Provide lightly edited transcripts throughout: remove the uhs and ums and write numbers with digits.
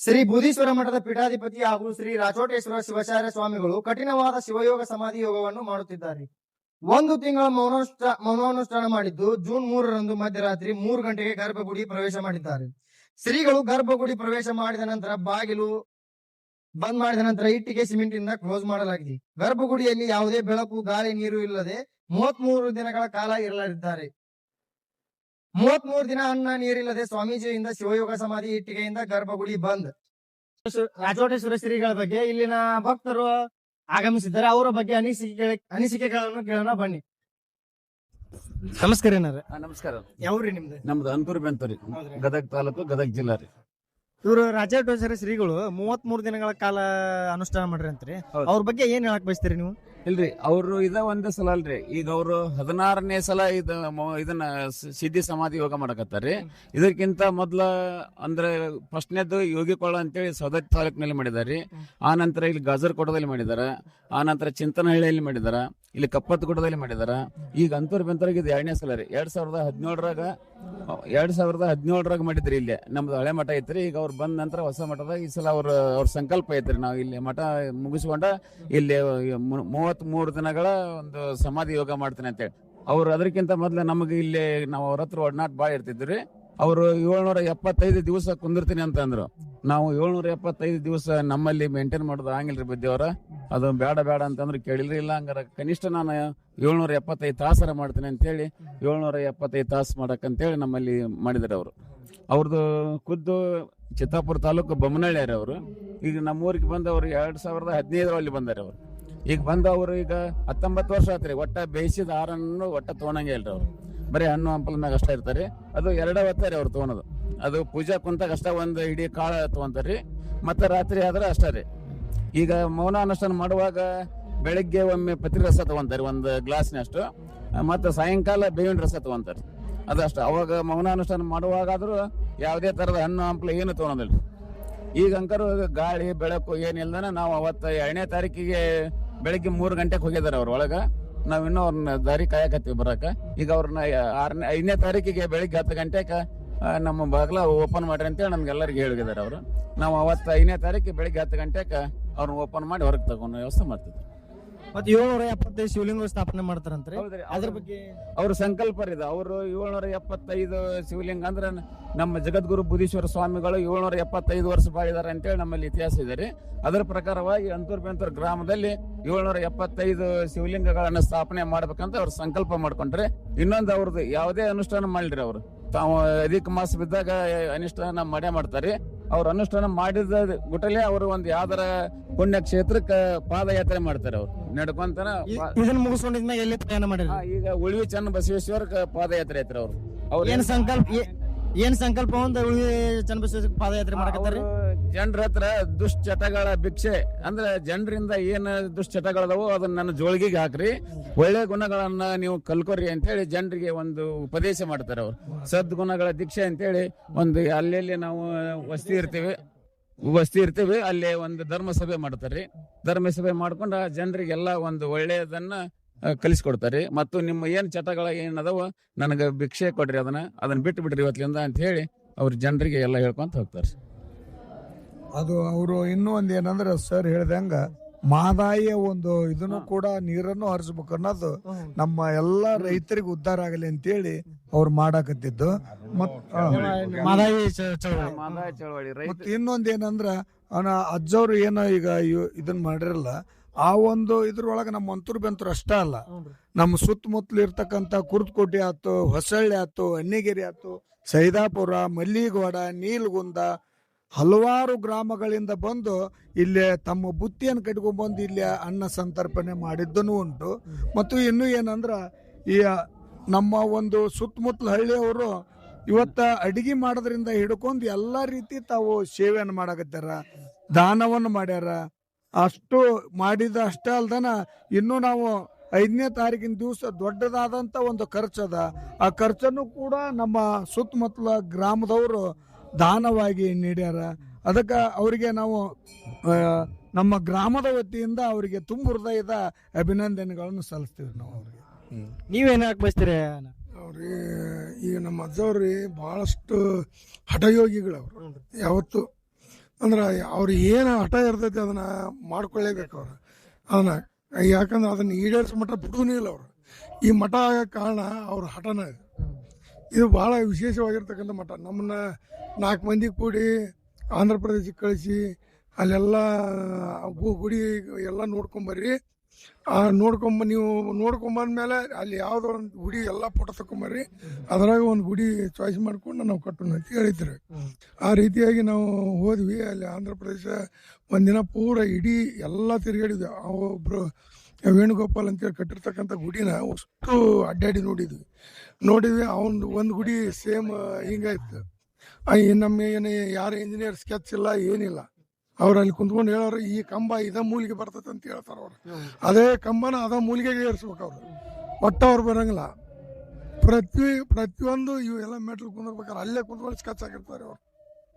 ಶ್ರೀ ಬುಧೀಶ್ವರ ಮಠದ ಪೀಠಾಧಿಪತಿ ಹಾಗೂ ಶ್ರೀ ರಾಚೋಟೇಶ್ವರ ಶಿವಾಚಾರ್ಯ ಸ್ವಾಮಿಗಳು ಕಠಿಣವಾದ ಶಿವಯೋಗ ಸಮಾಧಿ ಯೋಗವನ್ನು ಮಾಡುತ್ತಿದ್ದಾರೆ. 1 ತಿಂಗಳ ಮೌನಾನುಷ್ಠಾನ ಮಾಡಿದ್ದು ಜೂನ್ 3ರಂದು ಮಧ್ಯರಾತ್ರಿ 3 ಗಂಟೆಗೆ ಗರ್ಭಗುಡಿ ಪ್ರವೇಶ ಮಾಡಿದ್ದಾರೆ. ಶ್ರೀಗಳು ಗರ್ಭಗುಡಿ ಪ್ರವೇಶ ಮಾಡಿದ ನಂತರ ಬಾಗಿಲು ಬಂದ್ ಮಾಡಿದ ನಂತರ ಇಟ್ಟಿಗೆ ಸಿಮೆಂಟ್ ಇಂದ ಕ್ಲೋಸ್ ಮಾಡಲಾಗಿದೆ. ಗರ್ಭಗುಡಿಯಲ್ಲಿ ಯಾವುದೇ ಬೆಳಕು, ಗಾಳಿ, ನೀರು ಇಲ್ಲದೆ 33 ದಿನಗಳ ಕಾಲ ಇರಲಿದ್ದಾರೆ. 33 ದಿನ ಅನ್ನ ನೀರಿಲ್ಲದೆ ಸ್ವಾಮೀಜಿಯಿಂದ ಶಿವಯೋಗ ಸಮಾಧಿ ಇಟ್ಟಿಗೆಯಿಂದ ಗರ್ಭಗುಡಿ ಬಂದ್. ರಾಚೋಟೇಶ್ವರ ಶ್ರೀಗಳ ಬಗ್ಗೆ ಇಲ್ಲಿನ ಭಕ್ತರು ಆಗಮಿಸಿದ್ದಾರೆ. ಅವರ ಬಗ್ಗೆ ಅನಿಸಿಕೆಗಳನ್ನು ಕೇಳೋಣ ಬನ್ನಿ. ನಮಸ್ಕಾರ. ನಮಸ್ಕಾರ. ಯಾವ್ರಿ ನಿಮ್ದು? ನಮ್ದು ಅಂತೂರು ಬೆಂತೂರಿ, ಗದಗ ತಾಲೂಕು, ಗದಗ ಜಿಲ್ಲಾ ರೀ. ಇವರು ರಾಚೋಟೇಶ್ವರ ಶ್ರೀಗಳು 33 ದಿನಗಳ ಕಾಲ ಅನುಷ್ಠಾನ ಮಾಡ್ರಿ ಅಂತ್ರಿ. ಅವ್ರ ಬಗ್ಗೆ ಏನ್ ಹೇಳಕ್ ಬಯಸ್ತೀರಿ ನೀವು? ಇಲ್ರಿ, ಅವ್ರು ಒಂದೇ ಸಲ ಅಲ್ರಿ, ಈಗ ಅವರು 16ನೇ ಸಲ ಇದನ್ನ ಸಿದ್ಧಿ ಸಮಾಧಿ ಯೋಗ ಮಾಡಕತ್ತಾರ್ರಿ. ಇದಕ್ಕಿಂತ ಮೊದ್ಲ ಅಂದ್ರೆ ಫಸ್ಟ್ನೇದು ಯೋಗಿಕೊಳ್ಳ ಅಂತೇಳಿ ಸೌದತ್ತಿ ತಾಲೂಕಿನಲ್ಲಿ ಮಾಡಿದಾರೆ. ಆ ನಂತರ ಇಲ್ಲಿ ಗಾಜರ್ಕೋಟದಲ್ಲಿ ಮಾಡಿದಾರ, ಆ ನಂತರ ಚಿಂತನಹಳ್ಳಿಯಲ್ಲಿ ಮಾಡಿದಾರ, ಇಲ್ಲಿ ಕಪ್ಪತ್ತಗುಡದಲ್ಲಿ ಮಾಡಿದಾರ. ಈಗ ಅಂತೂರು ಬೆಂತೂರಿಗೆ ಇದು 2ನೇ ಸಲ ರೀ. 2017ರಾಗ ಮಾಡಿದ್ರಿ. ಇಲ್ಲೇ ನಮ್ದು ಹಳೆ ಮಠ ಐತ್ರಿ. ಈಗ ಅವ್ರು ಬಂದ ನಂತರ ಹೊಸ ಮಠದಾಗ ಈ ಸಲ ಅವ್ರ ಸಂಕಲ್ಪ ಐತ್ರಿ, ನಾವು ಇಲ್ಲಿ ಮಠ ಮುಗಿಸ್ಕೊಂಡ ಇಲ್ಲಿ 33 ದಿನಗಳ ಒಂದು ಸಮಾಧಿ ಯೋಗ ಮಾಡ್ತೀನಿ ಅಂತೇಳಿ. ಅವ್ರು ಅದಕ್ಕಿಂತ ಮೊದ್ಲು ನಮಗೆ ಇಲ್ಲಿ ನಾವು ಅವ್ರ ಹತ್ರ ಒಡನಾಟ ಭಾಳ ಇರ್ತಿದ್ರಿ. ಅವರು 775 ದಿವಸ ಕುಂದಿರ್ತೀನಿ ಅಂತ ಅಂದ್ರು. ನಾವು 775 ದಿವಸ ನಮ್ಮಲ್ಲಿ ಮೇಂಟೈನ್ ಮಾಡೋದು ಆಗಿಲ್ರಿ ಬುದ್ಧಿಯವರ. ಅದು ಬೇಡ ಅಂತಂದ್ರೆ ಕೇಳಿಲ್ರಿ. ಇಲ್ಲ ಹಂಗಾರ ಕನಿಷ್ಠ ನಾನು 775 ತಾಸರ ಮಾಡ್ತೀನಿ ಅಂತೇಳಿ 775 ತಾಸು ಮಾಡಕ್ಕಂತೇಳಿ ನಮ್ಮಲ್ಲಿ ಮಾಡಿದಾರೆ ಅವರು. ಅವ್ರದ್ದು ಖುದ್ದು ಚಿತ್ತಾಪುರ ತಾಲೂಕು ಬೊಮ್ಮನಹಳ್ಳಿ ರೀ ಅವರು. ಈಗ ನಮ್ಮೂರಿಗೆ ಬಂದು ಅವ್ರು 2015ರಲ್ಲಿ ಬಂದಾರೆ ಅವರು. ಈಗ ಬಂದು ಅವರು ಈಗ 19 ವರ್ಷ ಆತ್ರಿ. ಒಟ್ಟ ಬೇಯಿಸಿದ ಆಹಾರನ್ನು ಒಟ್ಟ ತೊಗೊಳಂಗೆ ಇಲ್ರಿ ಅವ್ರು. ಬರೀ ಹಣ್ಣು ಹಂಪಲ ಮ್ಯಾಗ ಅಷ್ಟ ಇರ್ತಾರೆ. ಅದು 2 ಹೊತ್ತಾರಿ ಅವ್ರು ತೊಗೊಳೋದು. ಅದು ಪೂಜಾ ಕುಂತಾಗ ಅಷ್ಟ ಒಂದು ಇಡೀ ಕಾಳ ತೊಗೊಂತಾರ್ರಿ. ಮತ್ತೆ ರಾತ್ರಿ ಆದ್ರೆ ಅಷ್ಟ ರೀ. ಈಗ ಮೌನ ಅನುಷ್ಠಾನ ಮಾಡುವಾಗ ಬೆಳಗ್ಗೆ ಒಮ್ಮೆ ಪತ್ರಿ ರಸ ತಗೊಂತಾರೆ 1 ಗ್ಲಾಸ್ನಷ್ಟು, ಮತ್ತೆ ಸಾಯಂಕಾಲ ಬೇವಿನ ರಸ ತಗೊಂತಾರೆ. ಅದಷ್ಟ. ಅವಾಗ ಮೌನ ಅನುಷ್ಠಾನ ಮಾಡುವಾಗಾದ್ರೂ ಯಾವುದೇ ತರದ ಹಣ್ಣು ಹಂಪಲ ಏನು ತೊಗೊಳೋದಿಲ್ರಿ. ಈಗ ಅಂಕರು ಗಾಳಿ ಬೆಳಕು ಏನಿಲ್ದಾನ ನಾವು ಅವತ್ತು 2ನೇ ತಾರೀಕಿಗೆ ಬೆಳಗ್ಗೆ 3 ಗಂಟೆಗೆ ಹೋಗಿದಾರೆ ಅವ್ರ ಒಳಗ. ನಾವ್ ಇನ್ನೂ ಅವ್ರನ್ನ ದಾರಿ ಕಾಯಕತ್ತೀವಿ ಬರಾಕ. ಈಗ ಅವ್ರನ್ನ 5ನೇ ತಾರೀಕಿಗೆ ಬೆಳಿಗ್ಗೆ 10 ಗಂಟೆಗೆ ನಮ್ಮ ಬಾಗ್ಲ ಓಪನ್ ಮಾಡ್ರಿ ಅಂತೇಳಿ ನಮ್ಗೆಲ್ಲರಿಗೆ ಹೇಳಿದ್ದಾರೆ ಅವರು. ನಾವು ಅವತ್ತು 5ನೇ ತಾರೀಕಿಗೆ ಬೆಳಿಗ್ಗೆ 10 ಗಂಟೆಗೆ ಅವ್ರನ್ನ ಓಪನ್ ಮಾಡಿ ಹೊರಗೆ ತಗೊಂಡು ವ್ಯವಸ್ಥೆ ಮಾಡ್ತಿದ್ವಿ. ಮತ್ತೆ 775 ಶಿವಲಿಂಗ ಸ್ಥಾಪನೆ ಮಾಡ್ತಾರಂತ್ರಿ. ಅದ್ರ ಬಗ್ಗೆ ಅವ್ರ ಸಂಕಲ್ಪ ಇದೆ. ಅವರು 775 ಶಿವಲಿಂಗ ಅಂದ್ರೆ ನಮ್ಮ ಜಗದ್ಗುರು ಬುಧೀಶ್ವರ ಸ್ವಾಮಿಗಳು 775 ವರ್ಷ ಬಾಳಿದಾರೆ ಅಂತೇಳಿ ನಮ್ಮಲ್ಲಿ ಇತಿಹಾಸ ಇದೆ ರೀ. ಅದರ ಪ್ರಕಾರವಾಗಿ ಅಂತೂರು ಬೆಂತೂರು ಗ್ರಾಮದಲ್ಲಿ 775 ಶಿವಲಿಂಗಗಳನ್ನ ಸ್ಥಾಪನೆ ಮಾಡ್ಬೇಕಂತ ಅವ್ರು ಸಂಕಲ್ಪ ಮಾಡ್ಕೊಂಡ್ರೆ. ಇನ್ನೊಂದು ಅವ್ರದ್ದು ಯಾವುದೇ ಅನುಷ್ಠಾನ ಮಾಡಿರಿ ಅವರು ತಾವು ಅಧಿಕ ಮಾಸ ಬಿದ್ದಾಗ ಅನುಷ್ಠಾನ ಮಾಡೇ ಮಾಡ್ತಾರೆ. ಅವ್ರ ಅನುಷ್ಠಾನ ಮಾಡಿದ ಗುಟಲೆ ಅವರು ಒಂದು ಯಾವ್ದಾರ ಪುಣ್ಯ ಕ್ಷೇತ್ರಕ್ಕೆ ಪಾದಯಾತ್ರೆ ಮಾಡ್ತಾರೆ. ಅವ್ರು ನಡ್ಕೊಂತಾನ ಇದನ್ನ ಮುಗಿಸ್ಕೊಂಡಿದ್ಮೇಲೆ ಎಲ್ಲಿ ಪ್ರಯಾಣ ಮಾಡಿರಿ? ಈಗ ಉಳಿವಿ ಚನ್ನ ಬಸವೇಶ್ವರಕ್ಕೆ ಪಾದಯಾತ್ರೆ ಐತ್ರಿ. ಅವ್ರು ಏನ್ ಸಂಕಲ್ಪ ಒಂದು ಉಳಿವಿ ಚನ್ನಬಸವೇಶ್ವರ ಪಾದಯಾತ್ರೆ ಮಾಡಕತ್ತಾರ. ಜನರ ಹತ್ರ ದುಶ್ಚಟಗಳ ಭಿಕ್ಷೆ ಅಂದ್ರೆ ಜನರಿಂದ ಏನ್ ದುಶ್ಚಟಗಳದವೋ ಅದನ್ನ ನನ್ನ ಜೋಳಿಗೆಗೆ ಹಾಕ್ರಿ, ಒಳ್ಳೆ ಗುಣಗಳನ್ನ ನೀವು ಕಲ್ಕೊರಿ ಅಂತೇಳಿ ಜನರಿಗೆ ಒಂದು ಉಪದೇಶ ಮಾಡ್ತಾರೆ. ಅವ್ರು ಸದ್ಗುಣಗಳ ದೀಕ್ಷೆ ಅಂತೇಳಿ ಒಂದು ಅಲ್ಲೆಲ್ಲಿ ನಾವು ವಸ್ತಿ ಇರ್ತೀವಿ ಅಲ್ಲೇ ಒಂದು ಧರ್ಮ ಸಭೆ ಮಾಡ್ತಾರೆ. ಧರ್ಮ ಸಭೆ ಮಾಡ್ಕೊಂಡು ಜನರಿಗೆಲ್ಲ ಒಂದು ಒಳ್ಳೆಯದನ್ನ ಕಲಿಸ್ಕೊಡ್ತಾರೆ. ಮತ್ತು ನಿಮ್ಮ ಏನ್ ಚಟಗಳ ಏನದವ ನನಗೆ ಭಿಕ್ಷೆ ಕೊಡ್ರಿ, ಅದನ್ನ ಬಿಟ್ಟು ಬಿಡ್ರಿ ಇವತ್ತಿಂದ ಅಂತ ಹೇಳಿ ಅವ್ರ ಜನರಿಗೆ ಎಲ್ಲ ಹೇಳ್ಕೊಂತ ಹೋಗ್ತಾರೆ. ಅದು ಅವರು ಇನ್ನೂ ಒಂದು ಏನಂದ್ರೆ ಸರ್ ಹೇಳ್ದಂಗ ಮಾದಾಯ ಒಂದು ಇದನ್ನು ಕೂಡ ನೀರನ್ನು ಹರಿಸ್ಬೇಕು ಅನ್ನೋದು ನಮ್ಮ ಎಲ್ಲಾ ರೈತರಿಗೆ ಉದ್ಧಾರ ಆಗಲಿ ಅಂತೇಳಿ ಅವ್ರು ಮಾಡಾಕತ್ತಿದ್ದು. ಮತ್ತೆ ಇನ್ನೊಂದ್ ಏನಂದ್ರ ಅಜ್ಜವ್ರು ಏನೋ ಈಗ ಇದನ್ನ ಮಾಡಿರಲ್ಲ, ಆ ಒಂದು ಇದ್ರೊಳಗ ನಮ್ಮ ಅಂತೂರು ಬೆಂತೂರು ಅಷ್ಟ ಅಲ್ಲ, ನಮ್ಮ ಸುತ್ತಮುತ್ತಲು ಇರ್ತಕ್ಕಂಥ ಕುರ್ತಕೋಟೆ ಆಯ್ತು, ಹೊಸಳ್ಳಿ ಆಯ್ತು, ಅಣ್ಣಿಗೇರಿ ಆಯ್ತು, ಸೈದಾಪುರ, ಮಲ್ಲಿಗೋಡ, ನೀಲ್ಗುಂದ ಹಲವಾರು ಗ್ರಾಮಗಳಿಂದ ಬಂದು ಇಲ್ಲಿ ತಮ್ಮ ಬುತ್ತಿಯನ್ನು ಕಟ್ಕೊಂಡ್ಬಂದು ಇಲ್ಲಿ ಅನ್ನ ಸಂತರ್ಪಣೆ ಮಾಡಿದ್ದನು ಉಂಟು. ಮತ್ತು ಇನ್ನು ಏನಂದ್ರ ಈ ನಮ್ಮ ಒಂದು ಸುತ್ತಮುತ್ತಲ ಹಳ್ಳಿಯವರು ಇವತ್ತ ಅಡಿಗೆ ಮಾಡೋದ್ರಿಂದ ಹಿಡ್ಕೊಂಡು ಎಲ್ಲಾ ರೀತಿ ತಾವು ಸೇವೆಯನ್ನು ಮಾಡಕತ್ತಾರ, ದಾನವನ್ನು ಮಾಡ್ಯಾರ. ಅಷ್ಟು ಮಾಡಿದ ಅಷ್ಟೇ ಅಲ್ದನ ಇನ್ನು ನಾವು 5ನೇ ತಾರೀಕಿನ ದಿವಸ ದೊಡ್ಡದಾದಂತ ಒಂದು ಖರ್ಚದ, ಆ ಖರ್ಚನ್ನು ಕೂಡ ನಮ್ಮ ಸುತ್ತಮುತ್ತಲ ಗ್ರಾಮದವರು ದಾನವಾಗಿ ನೀಡ್ಯಾರ. ಅದಕ್ಕೆ ಅವರಿಗೆ ನಾವು ನಮ್ಮ ಗ್ರಾಮದ ವತಿಯಿಂದ ಅವರಿಗೆ ತುಂಬ ಹೃದಯದ ಅಭಿನಂದನೆಗಳನ್ನು ಸಲ್ಲಿಸ್ತೀವಿ ನಾವು ಅವ್ರಿಗೆ. ನೀವೇನು ಬಯಸ್ತೀರಿ? ಅವ್ರಿಗೆ ಈಗ ನಮ್ಮ ಅಜ್ಜವ್ರಿ ಬಹಳಷ್ಟು ಹಠಯೋಗಿಗಳು ಅವರು. ಯಾವತ್ತು ಅಂದ್ರೆ ಅವ್ರು ಏನು ಹಠ ಇರ್ತೈತಿ ಅದನ್ನ ಮಾಡ್ಕೊಳ್ಳೇಬೇಕು ಅವ್ರು ಅದನ್ನ. ಯಾಕಂದ್ರೆ ಅದನ್ನ ಈಡೇರಿಸೋ ಮಠ ಬಿಡುವುದೇ ಇಲ್ಲ ಅವರು. ಈ ಮಠ ಆಗೋ ಕಾರಣ ಅವ್ರ ಹಠನ ಇದು ಬಹಳ ವಿಶೇಷವಾಗಿರ್ತಕ್ಕಂಥ ಮಠ. ನಮ್ಮನ್ನ 4 ಮಂದಿ ಕೂಡಿ ಆಂಧ್ರ ಪ್ರದೇಶಕ್ಕೆ ಕಳಿಸಿ ಅಲ್ಲೆಲ್ಲ ಗುಡಿ ಎಲ್ಲ ನೋಡ್ಕೊಂಬರ್ರಿ, ನೀವು ನೋಡ್ಕೊಂಬಂದ್ಮೇಲೆ ಅಲ್ಲಿ ಯಾವುದೋ ಒಂದು ಗುಡಿ ಎಲ್ಲ ಫೋಟೋ ತಗೊಂಬರ್ರಿ, ಅದ್ರಾಗ ಒಂದು ಗುಡಿ ಚಾಯ್ಸ್ ಮಾಡ್ಕೊಂಡು ನಾವು ಕಟ್ಟೋಣ ಅಂತ ಹೇಳಿದ್ರು. ಆ ರೀತಿಯಾಗಿ ನಾವು ಹೋದ್ವಿ. ಅಲ್ಲಿ ಆಂಧ್ರ ಪ್ರದೇಶ ಒಂದಿನ ಪೂರ ಇಡೀ ಎಲ್ಲ ತಿರುಗಾಡಿದ್ವಿ. ಒಬ್ಬರು ವೇಣುಗೋಪಾಲ್ ಅಂತೇಳಿ ಕಟ್ಟಿರ್ತಕ್ಕಂಥ ಗುಡಿನ ಅಷ್ಟು ಅಡ್ಡಾಡಿ ನೋಡಿದ್ವಿ. ಒಂದು ಗುಡಿ ಸೇಮ್ ಹಿಂಗಾಯ್ತು. ನಮ್ಮ ಏನು ಯಾರು ಇಂಜಿನಿಯರ್ ಸ್ಕೆಚ್ ಇಲ್ಲ ಏನಿಲ್ಲ. ಅವ್ರು ಅಲ್ಲಿ ಕುಂತ್ಕೊಂಡು ಹೇಳೋರು ಈ ಕಂಬ ಇದ ಮೂಲಿಗೆ ಬರ್ತದೆ ಅಂತ ಹೇಳ್ತಾರ ಅವ್ರು. ಅದೇ ಕಂಬನ ಅದ ಮೂಲಿಗೆಗೆ ಏರ್ಸ್ಬೇಕು ಅವ್ರು. ಒಟ್ಟ ಅವ್ರು ಬರಂಗಿಲ್ಲ. ಪ್ರತಿಯೊಂದು ಇವು ಎಲ್ಲ ಮೆಟ್ಲು ಕುಂದಿರ್ಬೇಕಾದ್ರೆ ಅಲ್ಲೇ ಕುಂತ್ಕೊಂಡು ಸ್ಕೆಚ್ ಆಗಿರ್ತಾರೆ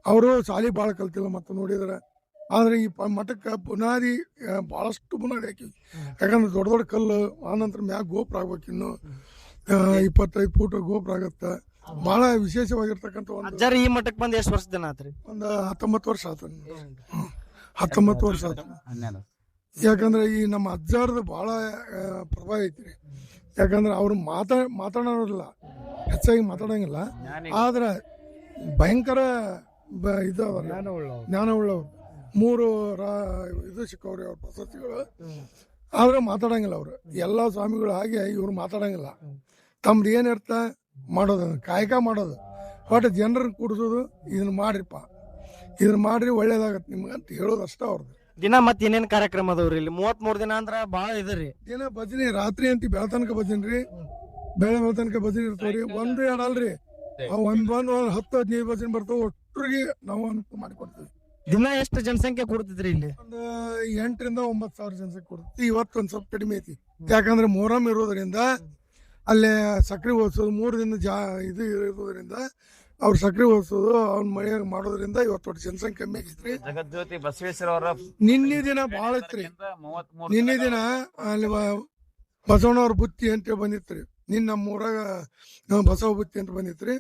ಅವರು ಶಾಲಿ ಭಾಳ ಕಲ್ತಿಲ್ಲ ಮತ್ತೆ ನೋಡಿದ್ರೆ. ಆದ್ರೆ ಈ ಮಠಕ್ಕೆ ಬುನಾದಿ ಬಹಳಷ್ಟು ಬುನಾದಿ ಹಾಕಿವಿ. ಯಾಕಂದ್ರೆ ದೊಡ್ಡ ದೊಡ್ಡ ಕಲ್ಲು, ಆನಂತರ ಮ್ಯಾಗ ಗೋಪುರ ಆಗ್ಬೇಕು. ಇನ್ನು 25 ಫೂಟ್ ಗೋಪುರ ಆಗತ್ತ. ಬಹಳ ವಿಶೇಷವಾಗಿರ್ತಕ್ಕಂಥ ಅಜ್ಜಾರ್ ಈ ಮಠಕ್ಕೆ ಬಂದು ಎಷ್ಟು ವರ್ಷದ ಆತ್ರಿ? ಒಂದು 19 ವರ್ಷ ಆತ. 19 ವರ್ಷ ಆತ. ಯಾಕಂದ್ರೆ ಈ ನಮ್ಮ ಅಜ್ಜಾರ್ದು ಬಹಳ ಪ್ರಭಾವ ಐತ್ರಿ. ಯಾಕಂದ್ರೆ ಅವ್ರು ಮಾತಾಡೋರಿಲ್ಲ, ಹೆಚ್ಚಾಗಿ ಮಾತಾಡಂಗಿಲ್ಲ. ಆದ್ರೆ ಭಯಂಕರ ಜ್ಞಾನ ಉಳ್ಳವ್ರು. 3 ಇದು ಸಿಕ್ಕವ್ರಿ ಅವ್ರ ಪ್ರಶಸ್ತಿಗಳು. ಆದ್ರೆ ಮಾತಾಡಂಗಿಲ್ಲ ಅವ್ರು. ಎಲ್ಲಾ ಸ್ವಾಮಿಗಳು ಹಾಗೆ ಇವ್ರು ಮಾತಾಡಂಗಿಲ್ಲ. ತಮ್ದು ಏನಿರ್ತ ಮಾಡೋದು, ಕಾಯಕ ಮಾಡೋದು, ಒಟ್ಟು ಜನರನ್ನ ಕೂಡಿಸೋದು. ಇದನ್ನ ಮಾಡ್ರಿ ಒಳ್ಳೇದಾಗತ್ತೆ ನಿಮ್ಗೆ ಅಂತ ಹೇಳೋದು ಅಷ್ಟ ಅವ್ರದ್ದು. ದಿನ ಮತ್ತೆ ಏನೇನ್ ಕಾರ್ಯಕ್ರಮ ಅದಾವ್ರಿ ಇಲ್ಲಿ? 33 ದಿನ ಅಂದ್ರ ಬಾಳ ಇದ್ರಿ. ದಿನ ಭಜನೆ ರಾತ್ರಿ ಅಂತ ಬೆಳತನಕ ಭಜನೆ ರೀ. ಬೆಳತನಕ ಭಜನೆ ಇರ್ತಾವ್ರಿ. 1-2 ಅಲ್ರಿ, 10-15 ಭಜನೆ ಬರ್ತಾವ. ಒಟ್ಟರಿಗೆ ನಾವು ಅನುಕೂಲ ಮಾಡಿಕೊಡ್ತೀವಿ. ದಿನ ಎಷ್ಟು ಜನಸಂಖ್ಯೆ ಕೊಡ್ತಿದ್ರಿ ಇಲ್ಲಿ? ಒಂದು 8,000-9,000 ಜನಸಂಖ್ಯೆ ಕೊಡ್ತೀವಿ. ಇವತ್ತು ಒಂದ್ ಸ್ವಲ್ಪ ಕಡಿಮೆ ಐತಿ. ಯಾಕಂದ್ರೆ ಮೊಹರಂ ಇರೋದ್ರಿಂದ ಅಲ್ಲೇ ಸಕ್ರೆ ಓದಿಸೋದು 3 ದಿನ ಇದು ಇರೋದ್ರಿಂದ ಅವ್ರು ಸಕ್ರೆ ಓದಿಸೋದು ಅವ್ನ ಮಳೆಯಾಗ ಮಾಡೋದ್ರಿಂದ ಇವತ್ತು ಜನಸಂಖ್ಯೆ ಕಮ್ಮಿ ಆಗೈತ್ರಿ. ಜಗಜ್ಯೋತಿ ಬಸವೇಶ್ವರ ಅವರ ನಿನ್ನೆ ದಿನ ಭಾಳ ಐತ್ರಿ. ನಿನ್ನೆ ದಿನ ಅಲ್ಲಿ ಬಸವಣ್ಣವ್ರ ಬುತ್ತಿ ಅಂತೇಳಿ ಬಂದಿತ್ರಿ. ನಮ್ಮ ಊರಾಗ ಬಸವ ಬುತ್ತಿ ಅಂತ ಬಂದಿತ್ರಿ.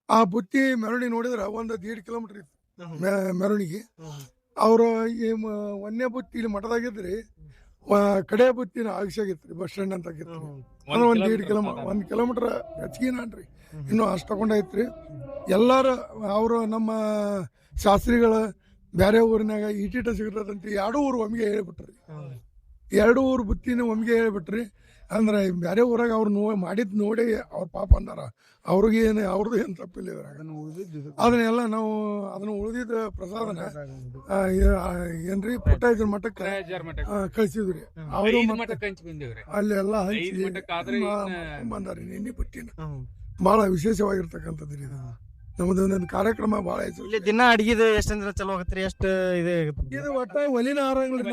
ಆ ಬುತ್ತಿ ಮೆರವಣಿಗೆ ನೋಡಿದ್ರ 1.5 ಕಿಲೋಮೀಟರ್ ಇತ್ತು ಮೆರವಣಿಗೆ. ಅವ್ರು ಒಂದೇ ಬುತ್ತಿ ಇಲ್ಲಿ ಮಠದಾಗಿದ್ರಿ. ಕಡೆ ಬುತ್ತಿನ ಆಗಿಸಾಗಿತ್ರಿ ಬಸ್ ಸ್ಟ್ಯಾಂಡ್ ಅಂತ ಆಗಿತ್ತು. 1 ಕಿಲೋಮೀಟರ್ ಹೆಚ್ಚಿಗೆನಾನ್ರಿ. ಇನ್ನು ಅಷ್ಟು ತಗೊಂಡೈತ್ರಿ. ಎಲ್ಲಾರು ಅವರು ನಮ್ಮ ಶಾಸ್ತ್ರಿಗಳ ಬ್ಯಾರೆ ಊರಿನಾಗ ಈಟೀಟ ಸಿಗತದಂತ 2 ಊರು ಒಮ್ಮಿಗೆ ಹೇಳಿಬಿಟ್ರಿ. 2 ಊರು ಬುತ್ತಿನ ಒಮ್ಮಿಗೆ ಹೇಳಿಬಿಟ್ರಿ. ಅಂದ್ರೆ ಬ್ಯಾರೆ ಊರಾಗ ಅವ್ರು ಮಾಡಿದ್ ನೋಡಿ ಅವ್ರ ಪಾಪ ಅಂದಾರ. ಅವ್ರಿಗೆ ಅವ್ರದ್ದು ಏನು ತಪ್ಪಿಲ್ಲ. ಅದನ್ನೆಲ್ಲ ನಾವು ಅದನ್ನ ಉಳಿದಿದ್ದ ಪ್ರಸಾದನ ಏನ್ರಿ ಪುಟ್ಟಾಯಜರ ಮಠಕ್ಕೆ ಕಳ್ಸಿದ್ರಿ. ಅವರು ಅಲ್ಲಿ ಎಲ್ಲ ಬಂದಾರಿ. ನಿನ್ನೆ ಬುಟ್ಟಿನ ಬಹಳ ವಿಶೇಷವಾಗಿರ್ತಕ್ಕಂಥದ್ದು ಇದು. ನಮ್ದು ಒಂದೊಂದು ಕಾರ್ಯಕ್ರಮ ಬಹಳ ಐತಿ. ದಿನ ಅಡಿಗೆ ಎಷ್ಟಂದ್ರ ಚಲೋ ಆಗತ್ರಿ? ಎಷ್ಟು ಇದು ಒಟ್ಟ ಒಲಿನ ಆರಂಗಿಲ್ಲ.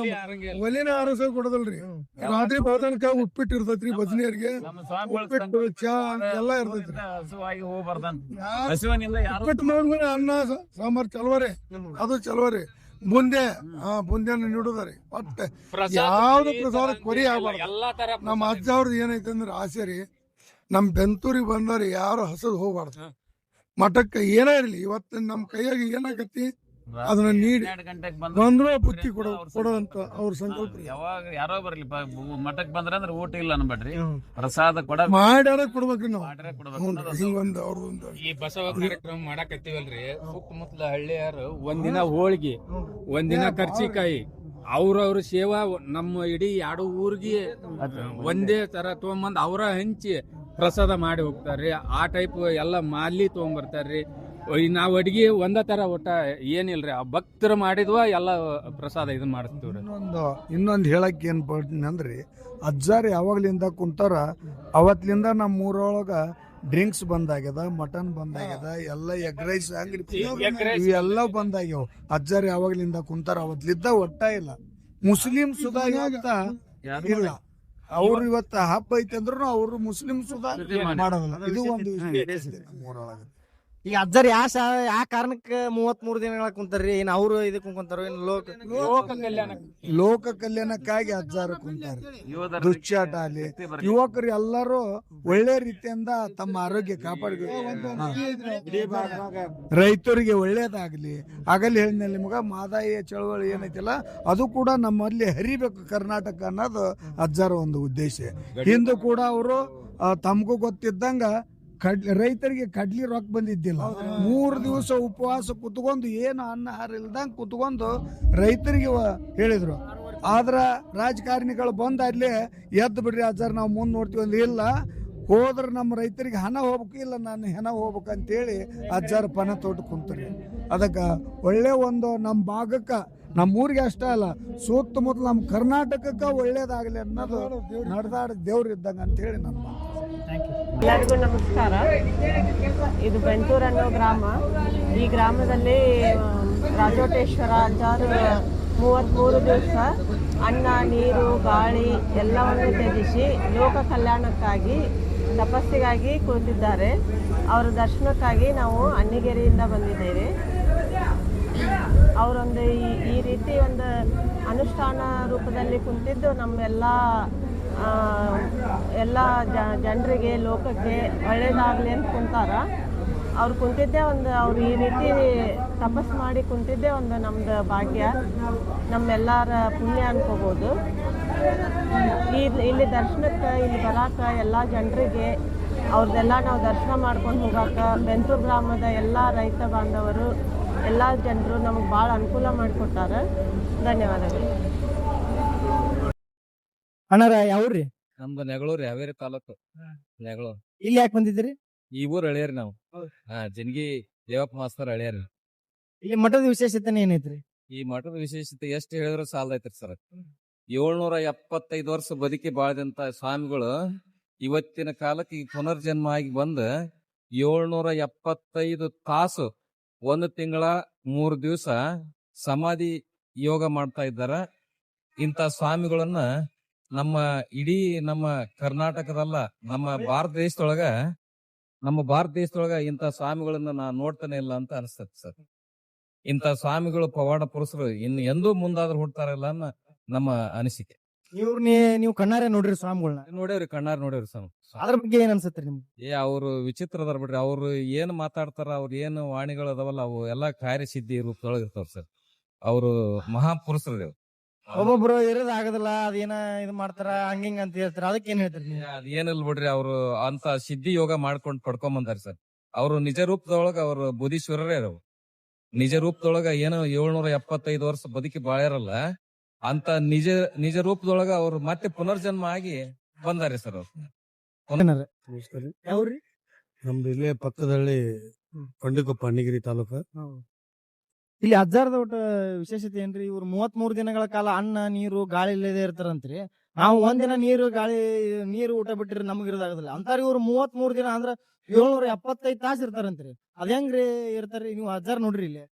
ಒಲಿನ ಆರಸ ಕೊಡದಲ್ರಿ. ರಾತ್ರಿ ಬಾತನಕ ಉಪ್ಪಿಟ್ಟು ಇರ್ತೈತ್ರಿ. ಭಜನಿಯರಿಗೆ ಉಪ್ಪಿಟ್ಟು ಚಾ ಎಲ್ಲ ಇರ್ತೈತ್ರಿ. ಉಪ್ಪಿಟ್ಟು ಮಾಡಿದ್ರೆ ಅನ್ನ ಸಾಂಬಾರ್ ಚಲವರಿ, ಅದು ಚಲವರಿ. ಬುಂದ್ಯಾನ ನೀಡುದಾರಿ. ಒಟ್ಟ ಯಾವ್ದು ಪ್ರಸಾದ ಕೊರಿ ಆಗ್ಬಾರ್ದು. ನಮ್ಮ ಅಜ್ಜ ಅವ್ರದ್ದು ಏನೈತೆ ಅಂದ್ರೆ ಆಸೆ ರೀ, ನಮ್ ಬೆಂತೂರಿಗೆ ಬಂದಾರಿ ಯಾರು ಹಸದ್ ಹೋಗ್ಬಾರ್ದು. ಮಠಕ್ಕೆ ಏನೇ ಇರಲಿ, ಇವತ್ತು ನಮ್ಮ ಕೈಯಾಗಿ ಏನಾಗತ್ತಿ ಅದನ್ನ ನೀಡಿ ಬಂದ್ರು ಬುತ್ತಿ ಕೊಡೋದಂತ ಅವ್ರ ಸಂಕಲ್ಪ. ಯಾವಾಗ ಯಾರೋ ಬರ್ಲಿ ಮಠಕ್ ಬಂದ್ರ ಅಂದ್ರೆ ಊಟ ಇಲ್ಲ ಅನ್ಬೇಡ್ರಿ, ಪ್ರಸಾದ ಮಾಡ್ಯಾರ ಕೊಡ್ಬೇಕ್ರಿ ನಾವು. ಹಿಂಗೊಂದು ಅವ್ರದೊಂದು ಈ ಬಸವ ಕಾರ್ಯಕ್ರಮ ಮಾಡಾಕತ್ತೀವಲ್ರಿ, ಸುತ್ತಮುತ್ತಲ ಹಳ್ಳಿಯಾರು ಒಂದಿನ ಹೋಳ್ಗಿ, ಒಂದಿನ ಕರ್ಚಿಕಾಯಿ, ಅವ್ರವ್ರ ಸೇವಾ ನಮ್ಮ ಇಡೀ 2 ಊರಿಗೆ ಒಂದೇ ತರ ತಗೊಂಬಂದ್ ಅವ್ರ ಹಂಚಿ ಪ್ರಸಾದ ಮಾಡಿ ಹೋಗ್ತಾರ್ರಿ. ಆ ಟೈಪ್ ಎಲ್ಲ ಮಾಲಿ ತಗೊಂಡ್ಬರ್ತಾರ್ರಿ. ನಾವ್ ಅಡ್ಗಿ ಒಂದ ತರ ಒಟ್ಟ ಏನಿಲ್ರಿ, ಆ ಭಕ್ತರು ಮಾಡಿದ್ವ ಎಲ್ಲ ಪ್ರಸಾದ ಇದನ್ ಮಾಡಿಸ್ತೀವ್ರಿ. ಇನ್ನೊಂದು ಹೇಳಕ್ ಏನ್ ಅಂದ್ರಿ, ಅಜ್ಜಾರ್ ಯಾವಾಗ್ಲಿಂದ ಕುಂತಾರ ಅವತ್ಲಿಂದ ನಮ್ಮ ಊರೊಳಗ ಡ್ರಿಂಕ್ಸ್ ಬಂದಾಗ್ಯದ, ಮಟನ್ ಬಂದಾಗ್ಯದ, ಎಲ್ಲ ಎಗ್ ರೈಸ್ ಇವೆಲ್ಲ ಬಂದಾಗ್ಯಾವ. ಅಜ್ಜಾರ್ ಯಾವಾಗ್ಲಿಂದ ಕುಂತಾರ ಅವತ್ಲಿದ್ದ ಒಟ್ಟ ಇಲ್ಲ. ಮುಸ್ಲಿಂ ಸುಧಾ ಇಲ್ಲ. ಅವ್ರು ಇವತ್ತ ಹಬ್ಬ ಐತೆ ಅಂದ್ರು ಅವ್ರು ಮುಸ್ಲಿಂ ಸುಧಾ ಮಾಡೋದಿಲ್ಲ. ಇದು ಒಂದು ಈಗ ಅಜ್ಜರ್ ಯಾ ಕಾರಣಕ್ಕ 33 ದಿನಗಳ ಕುಂತಾರ್ರಿ? ಏನ್ ಅವ್ರು ಇದಕ್ ಕುಂತಾರೋ ಏನ್ ಲೋಕ ಕಲ್ಯಾಣ ಲೋಕ ಕಲ್ಯಾಣಕ್ಕಾಗಿ ಅಜ್ಜಾರು ಕುಂತಾರೆ. ದುಶ್ಚಟ ಅಲ್ಲಿ ಯುವಕರು ಎಲ್ಲರೂ ಒಳ್ಳೆ ರೀತಿಯಿಂದ ತಮ್ಮ ಆರೋಗ್ಯ ರೈತರಿಗೆ ಒಳ್ಳೇದಾಗ್ಲಿ ಆಗಲಿ ಹೇಳಿದ್ಮೇಲೆ ನಿಮಗ ಮಾದಾಯ ಚಳವಳಿ ಏನೈತಿಲ್ಲ ಅದು ಕೂಡ ನಮ್ಮಲ್ಲಿ ಹರಿಬೇಕು ಕರ್ನಾಟಕ ಅನ್ನೋದು ಅಜ್ಜಾರ ಒಂದು ಉದ್ದೇಶ. ಹಿಂದೂ ಕೂಡ ಅವರು ತಮಗೂ ಗೊತ್ತಿದ್ದಂಗ ರೈತರಿಗೆ ಕಡ್ಲಿ ರೊಕ್ಕ ಬಂದಿದ್ದಿಲ್ಲ. 3 ದಿವಸ ಉಪವಾಸ ಕುತ್ಕೊಂಡು ಏನು ಅನ್ನ ಆಹಾರ ಇಲ್ದಂಗ ಕುತ್ಕೊಂಡು ರೈತರಿಗೆ ಹೇಳಿದ್ರು. ಆದ್ರ ರಾಜಕಾರಣಿಗಳು ಬಂದ ಅಲ್ಲಿ ಎದ್ದು ಬಿಡ್ರಿ ಅಜ್ಜಾರ ನಾವು ಮುಂದೆ ನೋಡ್ತೀವಿ ಅಂದ್ರೆ ಇಲ್ಲ, ಹೋದ್ರೆ ನಮ್ಮ ರೈತರಿಗೆ ಹಣ ಹೋಗ್ಬೇಕು, ಇಲ್ಲ ನಾನು ಹೆಣ ಹೋಗ್ಬೇಕು ಅಂತೇಳಿ ಅಜ್ಜಾರ ಪಣ ತೋಟ ಕುಂತ್ರಿ. ಅದಕ್ಕೆ ಒಳ್ಳೆ ಒಂದು ನಮ್ಮ ಭಾಗಕ್ಕೆ ನಮ್ಮ ಊರಿಗೆ ಅಷ್ಟೇ ಅಲ್ಲ ಸುತ್ತಮುತ್ತಲ ನಮ್ಮ ಕರ್ನಾಟಕಕ್ಕೆ ಒಳ್ಳೇದಾಗಲಿ ಅನ್ನೋದು ನಡೆದಾಡ ದೇವ್ರು ಇದ್ದಂಗೆ ಅಂತೇಳಿ ನಮ್ಮ ಎಲ್ಲರಿಗೂ ನಮಸ್ಕಾರ. ಇದು ಬೆಂತೂರು ಅನ್ನೋ ಗ್ರಾಮ. ಈ ಗ್ರಾಮದಲ್ಲಿ ರಾಜೋಟೇಶ್ವರ ಅಜ್ಜಾರು 33 ದಿವಸ ಅನ್ನ ನೀರು ಗಾಳಿ ಎಲ್ಲವನ್ನು ತ್ಯಜಿಸಿ ಲೋಕ ಕಲ್ಯಾಣಕ್ಕಾಗಿ ತಪಸ್ಸಿಗಾಗಿ ಕುಳಿತಿದ್ದಾರೆ. ಅವರ ದರ್ಶನಕ್ಕಾಗಿ ನಾವು ಅಣ್ಣಿಗೇರಿಯಿಂದ ಬಂದಿದ್ದೇವೆ. ಅವರೊಂದು ಈ ರೀತಿ ಒಂದು ಅನುಷ್ಠಾನ ರೂಪದಲ್ಲಿ ಕುಂತಿದ್ದು ನಮ್ಮೆಲ್ಲ ಜನರಿಗೆ ಲೋಕಕ್ಕೆ ಒಳ್ಳೇದಾಗಲಿ ಅಂತ ಕುಂತಾರ. ಅವ್ರು ಕುಂತಿದ್ದೇ ಒಂದು ಅವ್ರು ಈ ರೀತಿ ತಪಸ್ಸು ಮಾಡಿ ಕುಂತಿದ್ದೇ ಒಂದು ನಮ್ದು ಭಾಗ್ಯ, ನಮ್ಮೆಲ್ಲರ ಪುಣ್ಯ ಅನ್ಕೋಬೋದು. ಇಲ್ಲಿ ದರ್ಶನಕ್ಕೆ ಇಲ್ಲಿ ಬರಾಕ ಎಲ್ಲ ಜನರಿಗೆ ಅವ್ರದ್ದೆಲ್ಲ ನಾವು ದರ್ಶನ ಮಾಡ್ಕೊಂಡು ಹೋಗಾಕ ಬೆಂತೂರು ಗ್ರಾಮದ ಎಲ್ಲ ರೈತ ಬಾಂಧವರು ಎಲ್ಲ ಜನರು ನಮಗೆ ಭಾಳ ಅನುಕೂಲ ಮಾಡಿಕೊಟ್ಟಾರ. ಧನ್ಯವಾದಗಳು. ಅಣ್ಣಾರ ಯಾವ್ರಿ? ನಮ್ದು ನೆಗಳೂರು ಹಾವೇರಿ ತಾಲೂಕು ನೆಗಳೂರು. ಇಲ್ಲಿ ಯಾಕೆ ಬಂದಿದ್ರಿ? ಈ ಊರ್ ಹಳಿಯರಿ ನಾವು. ಜನ್ಗಿ ದೇವಪ್ಪ ಮಾಸ್ತರ್ ಹಳಿಯರಿ. ಇಲ್ಲಿ ಮಠದ ವಿಶೇಷತೆ ಏನೈತ್ರಿ? ಈ ಮಠದ ವಿಶೇಷತೆ ಎಷ್ಟು ಹೇಳಿದ್ರು ಸಾಲದೈತ್ರಿ ಸರ್. 775 ವರ್ಷ ಬದುಕಿ ಬಾಳದಂತ ಸ್ವಾಮಿಗಳು ಇವತ್ತಿನ ಕಾಲಕ್ಕೆ ಈ ಪುನರ್ಜನ್ಮ ಆಗಿ ಬಂದ 775 ತಾಸು 1 ತಿಂಗಳ 3 ದಿವಸ ಸಮಾಧಿ ಯೋಗ ಮಾಡ್ತಾ ಇದ್ದಾರ. ಇಂಥ ಸ್ವಾಮಿಗಳನ್ನ ನಮ್ಮ ಇಡೀ ನಮ್ಮ ಕರ್ನಾಟಕದಲ್ಲ ನಮ್ಮ ಭಾರತ ದೇಶದೊಳಗ ಇಂಥ ಸ್ವಾಮಿಗಳನ್ನ ನಾ ನೋಡ್ತಾನೆ ಇಲ್ಲ ಅಂತ ಅನಿಸ್ತದೆ ಸರ್. ಇಂಥ ಸ್ವಾಮಿಗಳು ಪವಾಡ ಪುರುಷರು ಇನ್ನು ಎಂದೂ ಮುಂದಾದ್ರೂ ಹುಡ್ತಾರಲ್ಲ ಅನ್ನೋ ನಮ್ಮ ಅನಿಸಿಕೆ. ನೀವು ಕಣ್ಣಾರೆ ನೋಡ್ರಿ ಸ್ವಾಮಿಗಳನ್ನ? ನೋಡೇವ್ರಿ, ಕಣ್ಣಾರ ನೋಡೇವ್ರಿ ಸ್ವಾಮಿ. ಅದ್ರ ಬಗ್ಗೆ ಏನ್ ಅನ್ಸತ್ರಿ ನಿಮ್ಗೆ? ಅವ್ರು ವಿಚಿತ್ರ ಅದಾರ ಬಿಡ್ರಿ. ಅವ್ರು ಏನ್ ಮಾತಾಡ್ತಾರ, ಅವ್ರ ಏನು ವಾಣಿಗಳು ಅದಾವಲ್ಲ ಅವು ಎಲ್ಲಾ ಕಾರ್ಯಸಿದ್ಧಿ ರೂಪದೊಳಗ ಇರ್ತಾವ ಸರ್. ಅವರು ಮಹಾಪುರುಷರು. ಒಬ್ಬೊಬ್ರು ಇರೋದ್ ಆಗೋದಿಲ್ಲ, ಅದೇನ ಇದು ಮಾಡ್ತಾರ ಹಂಗಿಂಗ್ ಅಂತ ಹೇಳ್ತಾರ, ಅದಕ್ಕೆ ಏನ್ ಹೇಳ್ತಾರ? ಅದೇನಿಲ್ಲ ಬಿಡ್ರಿ, ಅವ್ರು ಅಂತ ಸಿದ್ಧಿ ಯೋಗ ಮಾಡ್ಕೊಂಡ್ ಪಡ್ಕೊಂಡ್ ಬಂದಾರ ಸರ್. ಅವ್ರು ನಿಜ ರೂಪದೊಳಗ ಅವ್ರು ಬುಧೀಶ್ವರರೇ ಅವ್ರು. ನಿಜ ರೂಪದೊಳಗ ಏನೋ 775 ವರ್ಷ ಬದುಕಿ ಬಾಳ್ಯಾರಲ್ಲ ಅಂತ ನಿಜ ರೂಪದೊಳಗ ಅವ್ರು ಮತ್ತೆ ಪುನರ್ಜನ್ಮ ಆಗಿ ಬಂದಾರೆ ಸರ್ ಅವ್ರು. ಯಾವ್ರಿ? ನಮ್ದು ಇಲ್ಲೇ ಪಕ್ಕದಲ್ಲಿ ಕೊಂಡಿಕೊಪ್ಪ ಅಣ್ಣಿಗಿರಿ ತಾಲೂಕ. ಇಲ್ಲಿ ಅಜ್ಜಾರದ ಒಟ್ಟ ವಿಶೇಷತೆ ಏನ್ರಿ? ಇವ್ರು 33 ದಿನಗಳ ಕಾಲ ಅನ್ನ ನೀರು ಗಾಳಿ ಇಲ್ಲದೆ ಇರ್ತಾರಂತ್ರಿ. ನಾವು ಒಂದಿನ ನೀರು ಊಟ ಬಿಟ್ಟಿರಿ ನಮಗಿರೋದಾಗದಿಲ್ಲ ಅಂತಾರ. ಇವ್ರು 33 ದಿನ ಅಂದ್ರ 775 ತಾಸು ಇರ್ತಾರಂತ್ರಿ. ಅದ ಹೆಂಗ್ರಿ ಇರ್ತಾರ್ರಿ? ನೀವು ಅಜ್ಜಾರ್ ನೋಡ್ರಿ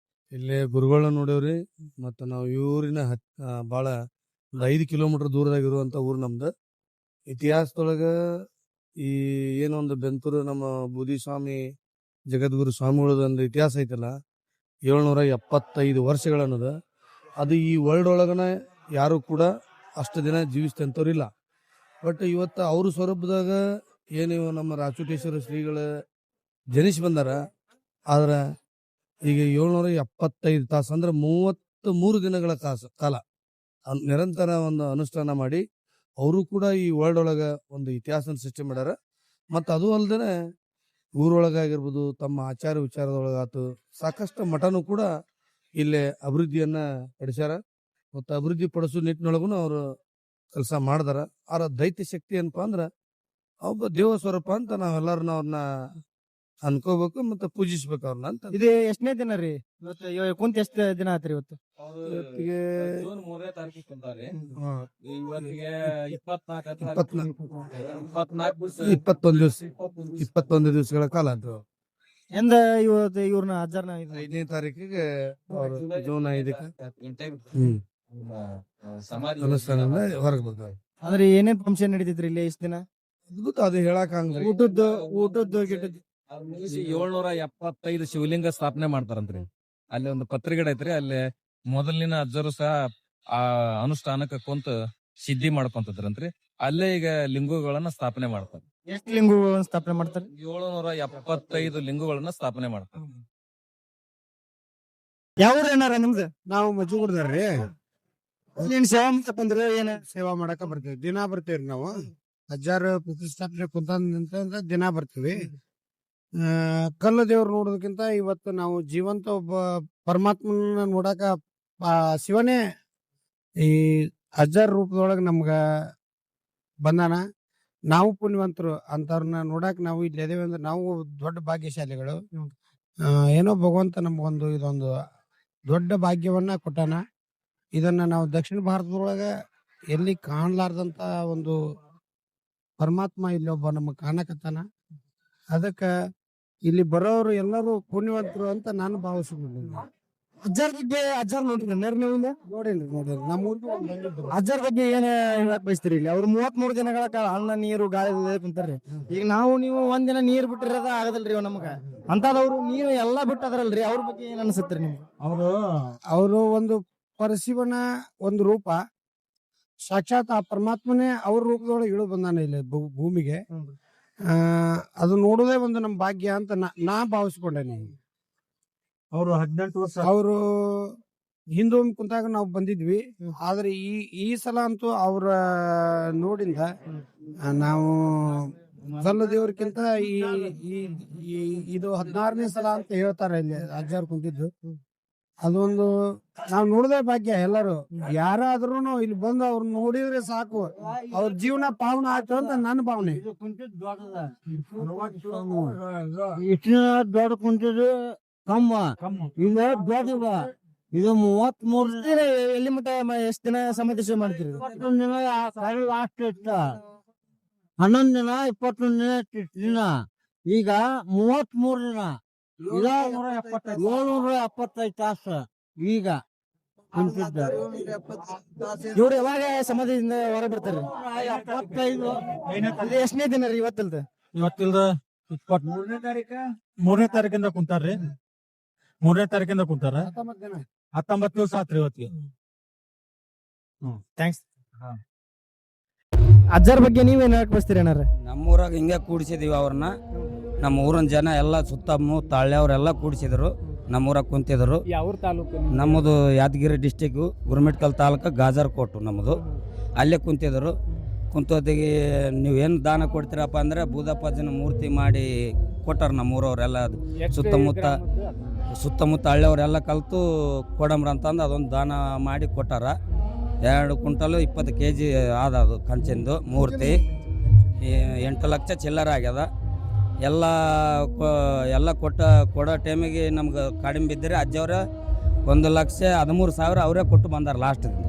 ಇಲ್ಲೇ ಗುರುಗಳನ್ನ ನೋಡೇವ್ರಿ. ಮತ್ತ ನಾವು ಈ ಊರಿನ ಬಾಳ 5 ಕಿಲೋಮೀಟರ್ ದೂರದಾಗಿರುವಂತ ಊರು ನಮ್ದು. ಇತಿಹಾಸದೊಳಗ ಈ ಏನೊಂದು ಬೆಂತೂರು ನಮ್ಮ ಬೂದಿ ಸ್ವಾಮಿ ಜಗದ್ಗುರು ಸ್ವಾಮಿಗಳದೊಂದು ಇತಿಹಾಸ ಐತಲ್ಲ, 775 ವರ್ಷಗಳನ್ನದ. ಅದು ಈ ವರ್ಲ್ಡ್ ಒಳಗನ ಯಾರು ಕೂಡ ಅಷ್ಟು ದಿನ ಜೀವಿಸ್ತಂತವ್ರಿಲ್ಲ. ಬಟ್ ಇವತ್ತು ಅವ್ರ ಸ್ವರೂಪದಾಗ ಏನು ನಮ್ಮ ರಾಚೋಟೇಶ್ವರ ಶ್ರೀಗಳ ಜನಿಸಿ ಬಂದಾರ. ಆದ್ರ ಈಗ 775 ತಾಸು ಅಂದ್ರೆ 33 ದಿನಗಳ ಕಾಲ ನಿರಂತರ ಒಂದು ಅನುಷ್ಠಾನ ಮಾಡಿ ಅವರು ಕೂಡ ಈ ವರ್ಲ್ಡ್ ಒಳಗ ಒಂದು ಇತಿಹಾಸ ಸೃಷ್ಟಿ ಮಾಡ್ಯಾರ. ಮತ್ತು ಅದು ಅಲ್ದೇನೆ ಊರೊಳಗಾಗಿರ್ಬೋದು, ತಮ್ಮ ಆಚಾರ ವಿಚಾರದೊಳಗಾತು ಸಾಕಷ್ಟು ಮಠನೂ ಕೂಡ ಇಲ್ಲೇ ಅಭಿವೃದ್ಧಿಯನ್ನ ಪಡಿಸ್ಯಾರ. ಮತ್ತು ಅಭಿವೃದ್ಧಿ ಪಡಿಸೋ ನಿಟ್ಟಿನೊಳಗೂ ಅವರು ಕೆಲಸ ಮಾಡಿದಾರ. ಅವರ ದೈತ್ಯ ಶಕ್ತಿ ಏನಪ್ಪಾ ಅಂದ್ರ ಒಬ್ಬ ದೇವ ಸ್ವರೂಪ ಅಂತ ನಾವೆಲ್ಲರನ್ನ ಅವ್ರನ್ನ ಅನ್ಕೋಬೇಕು ಮತ್ತು ಪೂಜಿಸ್ಬೇಕು ಅವ್ರನ್ನ ಅಂತ. ಇದು ಎಷ್ಟನೇ ದಿನ ರೀ? ಕುಂತ ಎಷ್ಟ ದಿನ ಆತ್ರಿ ಇವತ್ತು? ಇವತ್ತಿಗೆ 21 ದಿವಸಗಳ ಕಾಲ ಅಂತ. ಎಂದ ಇವತ್ತು ಇವ್ರನ್ನ ಅಜ್ಜಾರ್ನ 5ನೇ ತಾರೀಕಿಗೆ ಜೂನ್ 5ಕ್ಕೆ ಅನುಷ್ಠಾನದಿಂದ ಹೊರಗೆ ಬರ್ತಾರೆ. ಅಂದ್ರೆ ಏನೇನ್ ಫಂಕ್ಷನ್ ನಡೀತಿದ್ರಿ ಇಲ್ಲಿ ಇಷ್ಟ ದಿನ? ಅದ್ಭುತ, ಅದು ಹೇಳಕ್ ಹಂಗ್ರಿ. ಊಟದ್ದು ಗಿಟ್ಟದ್ದು 775 ಶಿವಲಿಂಗ ಸ್ಥಾಪನೆ ಮಾಡ್ತಾರಂತ್ರಿ. ಅಲ್ಲಿ ಒಂದು ಪತ್ರಿಕೆ ಐತ್ರಿ, ಅಲ್ಲಿ ಮೊದಲಿನ ಅಜ್ಜರು ಸಹ ಆ ಅನುಷ್ಠಾನಕ್ಕೆ ಕುಂತ ಸಿದ್ಧಿ ಮಾಡ್ಕೊಂತದ್ರಂತ್ರಿ. ಅಲ್ಲೇ ಈಗ ಲಿಂಗಗಳನ್ನ ಸ್ಥಾಪನೆ ಮಾಡ್ತಾರೆ. ಎಷ್ಟು ಲಿಂಗಗಳನ್ನು ಸ್ಥಾಪನೆ ಮಾಡ್ತಾರೆ? 775 ಲಿಂಗಗಳನ್ನ ಸ್ಥಾಪನೆ ಮಾಡ್ತಾರೆ. ಯಾವ ಏನಾರ ನಿಮ್ದು? ನಾವು ಮಜ್ಜುಗುಡ್ದಾರ್ರಿ. ನೀನ್ ಸೇವಾ ಮಾಡಕ್ ಬಂದ್ರೆ ಏನ ಸೇವಾ ಮಾಡಕ ಬರ್ತೀವಿ, ದಿನ ಬರ್ತೀವ್ರಿ ನಾವು. ಅಜ್ಜಾರ ಪ್ರತಿಷ್ಠಾಪನೆ ಕುಂತ ದಿನ ಬರ್ತೀವಿ. ಕಲ್ಲು ದೇವ್ರು ನೋಡೋದಕ್ಕಿಂತ ಇವತ್ತು ನಾವು ಜೀವಂತ ಒಬ್ಬ ಪರಮಾತ್ಮನ ನೋಡಕ ಶಿವನೇ ಈ ಅಜ್ಜಾರ ರೂಪದೊಳಗ ನಮ್ಗ ಬಂದಾನ. ನಾವು ಪುಣ್ಯವಂತರು ಅಂತವ್ರನ್ನ ನೋಡಕ್ ನಾವು ಇಲ್ಲಿ ಅದೇವಿ ಅಂದ್ರೆ ನಾವು ದೊಡ್ಡ ಭಾಗ್ಯಶಾಲಿಗಳು. ಏನೋ ಭಗವಂತ ನಮ್ಗೊಂದು ಇದೊಂದು ದೊಡ್ಡ ಭಾಗ್ಯವನ್ನ ಕೊಟ್ಟಾನ. ಇದನ್ನ ನಾವು ದಕ್ಷಿಣ ಭಾರತದೊಳಗ ಎಲ್ಲಿ ಕಾಣ್ಲಾರ್ದಂತ ಒಂದು ಪರಮಾತ್ಮ ಇಲ್ಲಿ ಒಬ್ಬ ನಮಗ್ ಕಾಣಕತ್ತಾನ. ಅದಕ್ಕ ಇಲ್ಲಿ ಬರೋರು ಎಲ್ಲರೂ ಪುಣ್ಯವಂತರು ಅಂತ ನಾನು ಭಾವಿಸ್ಕೊಂಡಿದ್ದೀನಿ. ಅಜ್ಜಾರ ಬಗ್ಗೆ ಅಜ್ಜಾರ್ ನೋಡ್ರಿ ನೋಡಿಲ್ರಿ ನಮ್ಮ ಅಜ್ಜಾರ ಬಗ್ಗೆ ಏನ್ ಹೇಳಕ್ ಬಯಸ್ತೀರಿ? ಇಲ್ಲಿ ಅವ್ರು 33 ದಿನಗಳ ಕಾಲ ಅನ್ನ ನೀರು ಗಾಳಿ ಕುಂತಾರ್ರಿ. ಈಗ ನಾವು ನೀವು ಒಂದಿನ ನೀರ್ ಬಿಟ್ಟಿರೋದ ಆಗದಲ್ರಿ ನಮಗ. ಅಂತದವ್ರು ನೀರು ಎಲ್ಲಾ ಬಿಟ್ಟದ್ರಲ್ರಿ, ಅವ್ರ ಬಗ್ಗೆ ಏನ್ ಅನ್ಸುತ್ರಿ ನಿಮ್ಗೆ? ಅವರು ಒಂದು ಪರಶಿವನ ಒಂದು ರೂಪ, ಸಾಕ್ಷಾತ್ ಆ ಪರಮಾತ್ಮನೇ ಅವ್ರ ರೂಪದೊಳಗೆ ಇಳಿದು ಬಂದಾನ ಇಲ್ಲಿ ಭೂಮಿಗೆ. ಅದು ನೋಡೋದೇ ಒಂದು ನಮ್ಮ ಭಾಗ್ಯ ಅಂತ ನಾ ಭಾವಿಸ್ಕೊಂಡೇನಿ. ಅವರು 18 ವರ್ಷ ಅವರು ಹಿಂದೂ ಕುಂತಾಗ ನಾವು ಬಂದಿದ್ವಿ. ಆದ್ರೆ ಈ ಸಲ ಅಂತೂ ಅವ್ರ ನೋಡಿಂದ ನಾವು ಕಲ್ಲು ದೇವ್ರಕ್ಕಿಂತ ಇದು 16ನೇ ಸಲ ಅಂತ ಹೇಳ್ತಾರೆ ಇಲ್ಲಿ ಅಜ್ಜಾರ್ ಕುಂತಿದ್ದು. ಅದೊಂದು ನಾವ್ ನೋಡದೆ ಭಾಗ್ಯ. ಎಲ್ಲರೂ ಯಾರಾದ್ರೂ ಇಲ್ಲಿ ಬಂದು ಅವ್ರ ನೋಡಿದ್ರೆ ಸಾಕು, ಅವ್ರ ಜೀವನ ಪಾವನ ಆಯ್ತು ಅಂತ ನನ್ನ ಭಾವನೆ. ದೊಡ್ಡ ಕುಂತಿದ್ದು ಕಮ್ಮ ಈಗ ದೊಡ್ಡ ಇದು 33 ದಿನ. ಎಲ್ಲಿ ಮಟ್ಟ ಎಷ್ಟ್ ದಿನ ಸಮಾಧಿ ಸೇವೆ ಮಾಡ್ತೀರಿ? 21 ದಿನ ಲಾಸ್ಟ್ ಇತ್ತ, 11 ದಿನ 21 ದಿನ, ಈಗ 33 ದಿನ, 775 ತಾಸು ಈಗ ಕುಂತಿದ್ದ. ಇವ್ರು ಯಾವಾಗ ಸಮಾಧಿಯಿಂದ ಹೊರ ಬರ್ತಾರೆ? 75. ಎಷ್ಟನೇ ದಿನ ರೀ ಇವತ್ತಲ್ದ? ಇವತ್ತಿಲ್ದ 3ನೇ ತಾರೀಕಿಂದ ಕುಂತಾರ್ರಿ. 3ನೇ ತಾರೀಕಿಂದ ಕುಂತಾರ. 19 ದಿವಸ ಆತ್ರಿ ಇವತ್ತಿಗೆ. ಥ್ಯಾಂಕ್ಸ್. ಅಜ್ಜಾರ ಬಗ್ಗೆ ನೀವೇನ್ ಹೇಳಕ್ ಬಯಸ್ತೀರಿ ಏನಾರ? ನಮ್ಮೂರಾಗ ಹಿಂಗೆ ಕೂಡಿಸಿದೀವಿ ಅವ್ರನ್ನ. ನಮ್ಮ ಊರಿನ ಜನ ಎಲ್ಲ ಸುತ್ತಮುತ್ತ ಹಳ್ಳಿಯವರೆಲ್ಲ ಕೂಡಿಸಿದ್ರು, ನಮ್ಮೂರಾಗ ಕುಂತಿದ್ರು. ಯಾವ ತಾಲೂಕು ನಮ್ಮದು? ಯಾದಗಿರಿ ಡಿಸ್ಟಿಕ್ ಗುರುಮಿಟ್ಕಲ್ ತಾಲೂಕು ಗಾಜರ್ಕೋಟು ನಮ್ಮದು. ಅಲ್ಲೇ ಕುಂತಿದ್ರು. ಕುಂತೋದಿಗೆ ನೀವೇನು ದಾನ ಕೊಡ್ತೀರಪ್ಪ ಅಂದ್ರೆ ಬೂದಪ್ಪಜ್ಜನ ಮೂರ್ತಿ ಮಾಡಿ ಕೊಟ್ಟಾರ ನಮ್ಮೂರವ್ರೆಲ್ಲ. ಸುತ್ತಮುತ್ತ ಹಳ್ಳಿಯವರೆಲ್ಲ ಕಲ್ತು ಕೊಡಮ್ರ ಅಂತಂದು ಅದೊಂದು ದಾನ ಮಾಡಿ ಕೊಟ್ಟಾರ. 2 ಕ್ವಿಂಟಲ್ 20 kg ಆದ ಅದು ಕಂಚಿಂದು ಮೂರ್ತಿ. 8 ಲಕ್ಷ ಚಿಲ್ಲರೆ ಆಗ್ಯದ. ಎಲ್ಲ ಕೊಡೋ ಟೈಮಿಗೆ ನಮ್ಗೆ ಕಡಿಮೆ ಬಿದ್ದರೆ ಅಜ್ಜವ್ರ 1,13,000 ಅವರೇ ಕೊಟ್ಟು ಬಂದಾರ ಲಾಸ್ಟ್ದಿಂದ.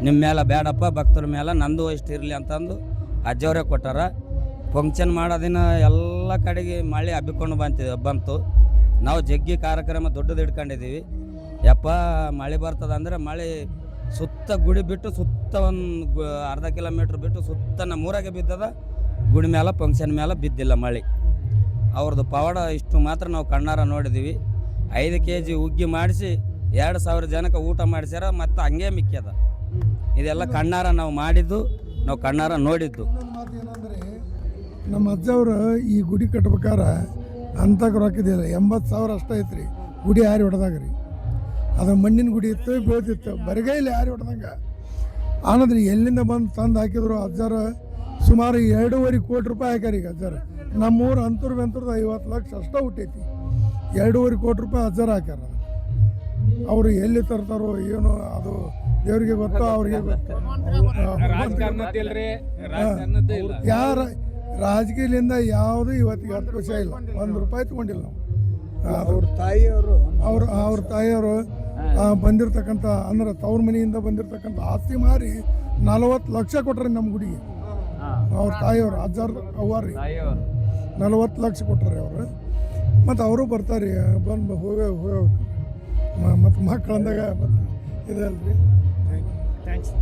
ನಿಮ್ಮ ಮೇಲೆ ಬೇಡಪ್ಪ ಭಕ್ತರ ಮೇಲೆ ನಂದು ಇಷ್ಟು ಇರಲಿ ಅಂತಂದು ಅಜ್ಜವರೇ ಕೊಟ್ಟಾರ. ಫಂಕ್ಷನ್ ಮಾಡೋದಿನ ಎಲ್ಲ ಕಡೆಗೆ ಮಳೆ ಹಬ್ಬಿಕೊಂಡು ಬಂತು. ನಾವು ಜಗ್ಗಿ ಕಾರ್ಯಕ್ರಮ ದೊಡ್ಡದು ಇಟ್ಕೊಂಡಿದ್ದೀವಿ. ಯಪ್ಪ ಮಳೆ ಬರ್ತದ ಅಂದರೆ ಮಳೆ ಸುತ್ತ ಗುಡಿ ಬಿಟ್ಟು ಸುತ್ತ ಒಂದು ಅರ್ಧ ಕಿಲೋಮೀಟ್ರ್ ಬಿಟ್ಟು ಸುತ್ತ ನಮ್ಮೂರಾಗೆ ಬಿದ್ದದ. ಗುಡಿ ಮೇಲೆ ಫಂಕ್ಷನ್ ಮೇಲೆ ಬಿದ್ದಿಲ್ಲ ಮಳೆ. ಅವ್ರದ್ದು ಪವಾಡ ಇಷ್ಟು ಮಾತ್ರ ನಾವು ಕಣ್ಣಾರ ನೋಡಿದ್ದೀವಿ. 5 kg ಉಗ್ಗಿ ಮಾಡಿಸಿ 2,000 ಜನಕ್ಕೆ ಊಟ ಮಾಡಿಸ್ಯಾರ. ಮತ್ತು ಹಂಗೆ ಮಿಕ್ಕ್ಯದ. ಇದೆಲ್ಲ ಕಣ್ಣಾರ ನಾವು ಮಾಡಿದ್ದು, ನಾವು ಕಣ್ಣಾರ ನೋಡಿದ್ದು. ಏನಂದ್ರೆ ನಮ್ಮ ಅಜ್ಜವ್ರು ಈ ಗುಡಿ ಕಟ್ಬೇಕಾರ ಅಂತಾಗ ರೊಕ್ಕಿದಿಲ್ಲ. 80,000 ಅಷ್ಟೇ ಐತ್ರಿ ಗುಡಿ ಹಾರಿ ಹೊಡೆದಾಗ್ರಿ. ಅದು ಮಣ್ಣಿನ ಗುಡಿ ಇತ್ತು, ಬೀಳ್ತಿತ್ತು. ಬರಿಗೈಲಿ ಹಾರಿ ಹೊಡೆದಂಗೆ ಆನಂದ್ರೆ ಎಲ್ಲಿಂದ ಬಂದು ತಂದು ಹಾಕಿದ್ರು. ಅಜ್ಜಾರ ಸುಮಾರು 2.5 ಕೋಟಿ ರೂಪಾಯಿ ಹಾಕ್ಯಾರ. ಈಗ ಅಜ್ಜಾರ ನಮ್ಮೂರು ಅಂತೂರು 50 ಲಕ್ಷ ಅಷ್ಟೇ ಹುಟ್ಟೈತಿ. 2.5 ಕೋಟಿ ರೂಪಾಯಿ ಅಜ್ಜಾರ ಹಾಕ್ಯಾರ. ಅವರು ಎಲ್ಲಿ ತರ್ತಾರೋ ಏನೋ ಅದು ದೇವ್ರಿಗೆ ಗೊತ್ತು, ಅವ್ರಿಗೆ ಗೊತ್ತು. ಯಾರ ರಾಜಕೀಯದಿಂದ ಯಾವುದು ಇವತ್ತಿಗೆ 10 ವರ್ಷ ಇಲ್ಲ, 1 ರೂಪಾಯಿ ತಗೊಂಡಿಲ್ಲ ನಾವು. ಅವ್ರ ತಾಯಿಯವರು ಬಂದಿರ್ತಕ್ಕಂಥ ಅಂದ್ರೆ ತವ್ರ ಮನೆಯಿಂದ ಬಂದಿರತಕ್ಕಂಥ ಆಸ್ತಿ ಮಾರಿ 40 ಲಕ್ಷ ಕೊಟ್ರಿ ನಮ್ಮ ಗುಡಿಗೆ. ಅವ್ರ ತಾಯಿಯವರು ಅಜ್ಜಾರ ಅವ್ವಾರ್ರಿ 40 ಲಕ್ಷ ಕೊಟ್ರಿ ಅವರು. ಮತ್ತು ಅವರು ಬರ್ತಾರೆ, ಬಂದು ಹೋಗ್ಬೇಕು ಮತ್ತು ಮಕ್ಕಳಂದಾಗ ಇದೆ ಅಲ್ರಿ. ಥ್ಯಾಂಕ್ಸ್.